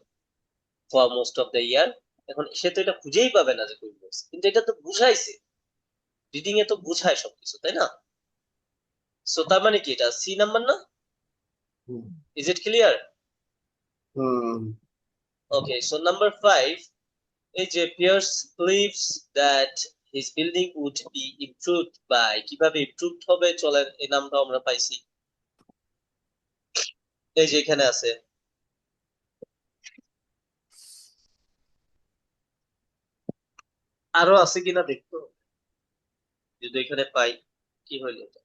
for most of the year? এখন সে তো এটা খুঁজেই পাবে না যে কই বলছে, কিন্তু এটা তো বুঝাইছে, রিডিং এ তো বুঝায় সবকিছু, তাই না? সো তার মানে কি এটা সি নাম্বার না? Hmm. Is it clear? Hmm. Okay, so number 5, এই যে Pearce believes that his building would be improved by, কিভাবে ইমপ্রুভড হবে চলেন, এই নামটা আমরা পাইছি, এই যে এখানে আছে। আরো আছে কিনা দেখতো, যদি এখানে পাই। কি হইলো এটা?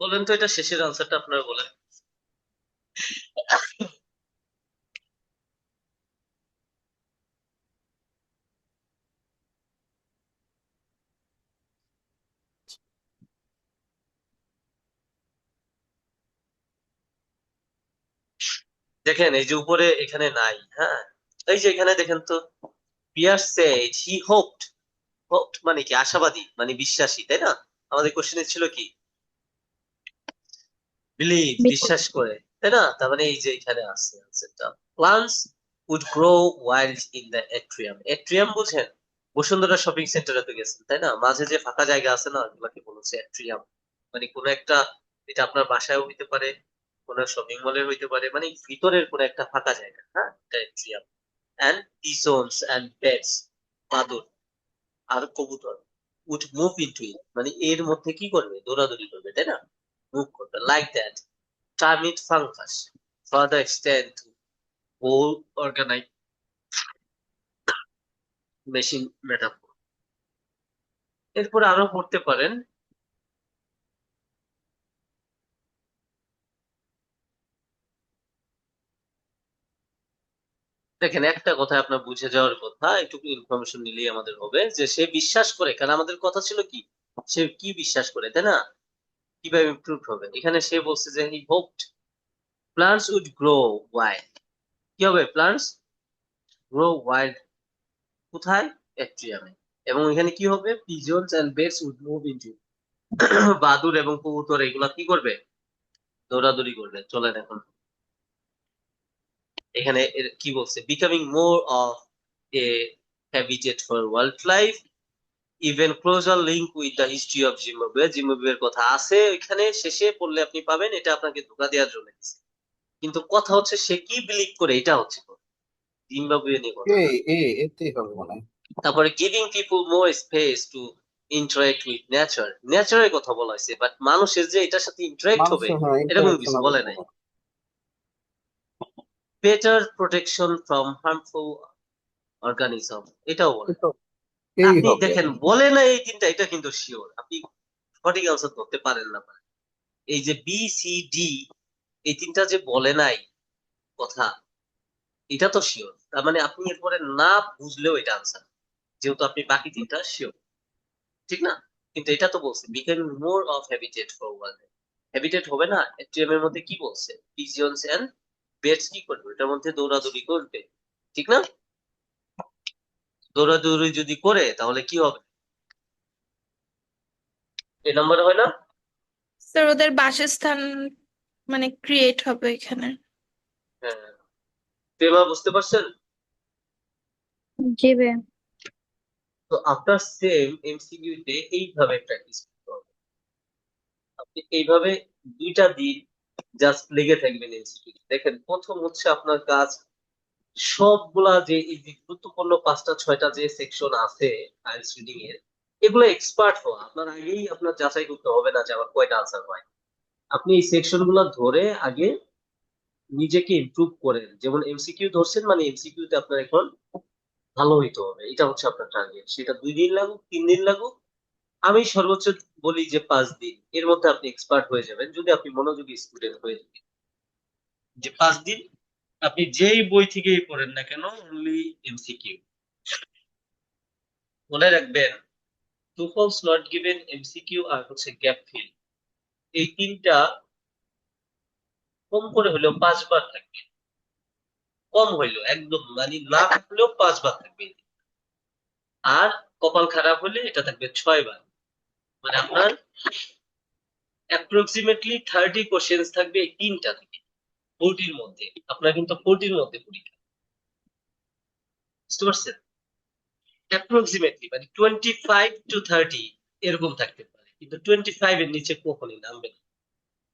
বলেন তো, এটা শেষের আনসারটা আপনারা বলেন। দেখেন এই যে উপরে এখানে নাই, হ্যাঁ, এই যে এখানে দেখেন তো, Pearce said he hoped, hoped মানে কি আশাবাদী মানে বিশ্বাসী, তাই না? আমাদের কোশ্চেনে ছিল কি বিলিভ বিশ্বাস করে, তাই না? তার মানে এই যে এখানে আছে আনসারটা, plants would grow wild in the atrium. Atrium বুঝেন? বসুন্ধরা শপিং সেন্টারে তো গেছেন, তাই না? মাঝে যে ফাঁকা জায়গা আছে না, ওগুলাকে বলছে এট্রিয়াম। মানে কোনো একটা, এটা আপনার বাসায়ও হইতে পারে, কোনো শপিং মলে হইতে পারে, মানে ভিতরের কোনো একটা ফাঁকা জায়গা, হ্যাঁ, এটা atrium. And pigeons and birds, বাদুড় আর কবুতর, উড মুভ ইনটু ইট, মানে এর মধ্যে কি করবে, দৌড়াদৌড়ি করবে, তাই না? মুভ করবে, like that termite fungus further extend to whole organic machine metaphor। এরপর আরো পড়তে পারেন। দেখেন, একটা কথা আপনার বুঝে যাওয়ার কথা, একটু ইনফরমেশন নিলেই আমাদের হবে, যে সে বিশ্বাস করে, কারণ আমাদের কথা ছিল কি, সে কি বিশ্বাস করে, তাই না? কিভাবে ইমপ্রুভ হবে, এখানে সে বলছে যে he hoped plants would grow wild. কি হবে? প্লান্টস গ্রো ওয়াইল্ড কোথায়? অ্যাট্রিয়ামে। এবং এখানে কি হবে? Pigeons and birds would move into, বাদুড় এবং কবুতর এগুলা কি করবে, দৌড়াদৌড়ি করবে। চলেন এখন এখানে কি বলছে, becoming more of a habitat for wildlife, even closer link with the history of Zimbabwe. জিম্বাবুয়ের কথা আছে এখানে, শেষে পড়লে আপনি পাবেন, এটা আপনাকে ধোঁকা দেওয়ার জন্য দিছে। কিন্তু কথা হচ্ছে সে কি বিলিভ করে, এটা হচ্ছে কথা। জিম্বাবুয়ে নিয়ে কথা এ না। এতেই হবে মনে হয়। তারপরে giving people more space to interact with nature, নেচারের কথা বলা হয়েছে, বাট মানুষের যে এটার সাথে ইন্টারেক্ট হবে মানুষের, হ্যাঁ, এরকম ইন্টারাকশন কিছু হবে বলে নাই। কোনো। Better protection from harmful organism, এটাও বলে। তো এই আপনি হবে। দেখেন বলে না এই তিনটা, এটা কিন্তু শিওর আপনি সঠিক আনসার ধরতে পারেন না পারেন। এই যে বি সি ডি, এই তিনটা যে বলে নাই কথা, এটা তো শিওর, তার মানে আপনি এরপরে না বুঝলেও এটা আনসার, যেহেতু আপনি বাকি তিনটা শিওর, ঠিক না? কিন্তু এটা তো বলছে became more of habitat for world. Habitat হবে না, এট্রিয়াম এর মধ্যে কি বলছে, পিজিয়নস এন্ড বার্ডস কি করবে, এটার মধ্যে দৌড়াদৌড়ি করবে, ঠিক না? দৌড়াদৌড়ি যদি করে তাহলে কি হবে, এই নাম্বার হয় না? স্যার ওদের বাসস্থান মানে ক্রিয়েট হবে এখানে। হ্যাঁ, তেমা বুঝতে পারছেন? জি ভাইয়া। তো আপনার সেম এমসিকিউ তে এইভাবে প্র্যাকটিস করতে হবে। আপনি এইভাবে 2টা দিন জাস্ট লেগে থাকবেন এমসিকিউ। দেখেন, প্রথম হচ্ছে আপনার কাজ সবগুলা যে এই যে গুরুত্বপূর্ণ 5টা 6টা যে সেকশন আছে আইএলটিএস রিডিং এর, এগুলো এক্সপার্ট হওয়া, আপনার আগেই আপনার যাচাই করতে হবে না যে আমার কয়টা আনসার হয়। আপনি এই সেকশন গুলা ধরে আগে নিজেকে ইমপ্রুভ করেন, যেমন এমসিকিউ ধরছেন মানে এমসিকিউ তে আপনার এখন ভালো হইতে হবে, এটা হচ্ছে আপনার টার্গেট। সেটা 2 দিন লাগুক 3 দিন লাগুক, আমি সর্বোচ্চ বলি যে 5 দিন, এর মধ্যে আপনি এক্সপার্ট হয়ে যাবেন যদি আপনি মনোযোগী স্টুডেন্ট হয়ে যাবেন। যে 5 দিন আপনি যেই বই থেকেই পড়েন না কেন, অনলি এমসিকিউ। মনে রাখবেন, true false not given, MCQ আর হচ্ছে গ্যাপ ফিল, এই তিনটা কম করে হলেও 5 বার থাকবে। কম হইলেও একদম মানে না থাকলেও 5 বার থাকবে। আর কপাল খারাপ হলে এটা থাকবে 6 বার। মানে আপনার অ্যাপ্রক্সিমেটলি 30 কোশ্চেন্স থাকবে এই তিনটা থেকে, 40-র মধ্যে। আপনার কিন্তু 40-র মধ্যে পরীক্ষা, বুঝতে পারছেন? অ্যাপ্রক্সিমেটলি মানে 25 to 30 এরকম থাকতে পারে, কিন্তু 25-এর নিচে কখনই নামবে না।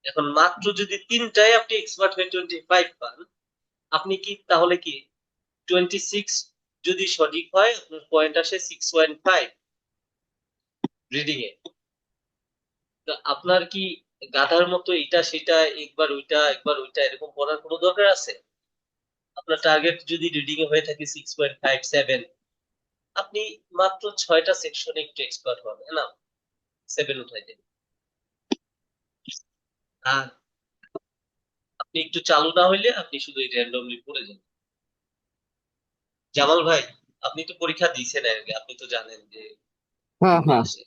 এখন মাত্র যদি তিনটায় আপনি এক্সপার্ট হয়ে 25 পান, আপনি কি তাহলে কি 26 যদি সঠিক হয় আপনার পয়েন্ট আসে 6.5 রিডিং এ। তো আপনার কি গাধার মতো এটা সেটা একবার ওইটা একবার ওইটা এরকম পড়ার কোনো দরকার আছে? আপনার টার্গেট যদি রিডিং এ হয়ে থাকে 6.5 7, আপনি মাত্র 6টা সেকশনে একটু এক্সপার্ট হন, না 7 উঠাই দেন। আর আপনি একটু চালু না হইলে আপনি শুধু র্যান্ডমলি পড়ে যান। জামাল ভাই, আপনি তো পরীক্ষা দিয়েছেন আগে, আপনি তো জানেন যে হ্যাঁ, এগুলো হ্যাঁ। আসে।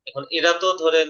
এখন এরা তো ধরেন